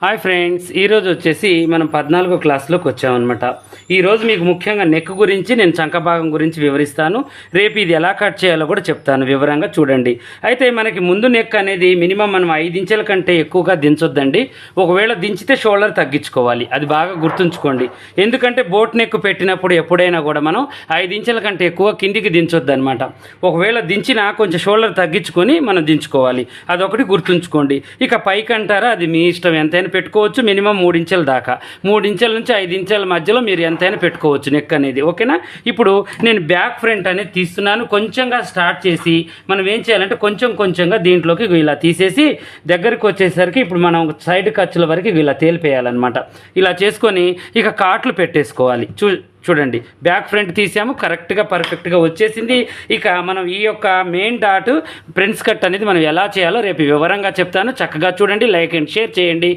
Hi friends, ఈరోజు వచ్చేసి మనం 14వ క్లాస్లోకి వచ్చామన్నమాట. ఈరోజు మీకు ముఖ్యంగా నెక్ గురించి, నేను చంక భాగం గురించి వివరిస్తాను. రేపు ఇది ఎలా కట్ చేయాలో కూడా చెప్తాను, వివరంగా చూడండి. అయితే మనకి ముందు నెక్ అనేది మినిమం మనం 5 ఇంచుల కంటే ఎక్కువగా దించొద్దండి. ఒకవేళ దించితే షోల్డర్ తగ్గించుకోవాలి, అది బాగా గుర్తుంచుకోండి. ఎందుకంటే బోట్ నెక్ పెట్టినప్పుడు ఎప్పుడైనా కూడా మనం 5 ఇంచుల కంటే ఎక్కువ కిందికి దించొద్దు అనమాట. ఒకవేళ దించినా కొంచెం షోల్డర్ తగ్గించుకొని మనం దించుకోవాలి, అదొకటి గుర్తుంచుకోండి. ఇక పైకి అంటారా, అది మీ ఇష్టం, ఎంతైనా పెట్టుకోవచ్చు. మినిమం 3 ఇంచుల దాకా, 3 ఇంచుల నుంచి 5 ఇంచుల మధ్యలో మీరు ఎంతైనా పెట్టుకోవచ్చు నెక్ అనేది, ఓకేనా. ఇప్పుడు నేను బ్యాక్ ఫ్రంట్ అనేది తీస్తున్నాను. కొంచెంగా స్టార్ట్ చేసి మనం ఏం చేయాలంటే కొంచెంగా దీంట్లోకి ఇలా తీసేసి దగ్గరికి వచ్చేసరికి ఇప్పుడు మనం సైడ్ ఖర్చుల వరకు ఇలా తేలిపేయాలన్నమాట. ఇలా చేసుకొని ఇక కాట్లు పెట్టేసుకోవాలి. చూడండి, బ్యాక్ ఫ్రంట్ తీసాము, కరెక్ట్గా పర్ఫెక్ట్గా వచ్చేసింది. ఇక మనం ఈ యొక్క మెయిన్ డాట్ ప్రిన్స్ కట్ అనేది మనం ఎలా చేయాలో రేపు వివరంగా చెప్తాను. చక్కగా చూడండి, లైక్ అండ్ షేర్ చేయండి.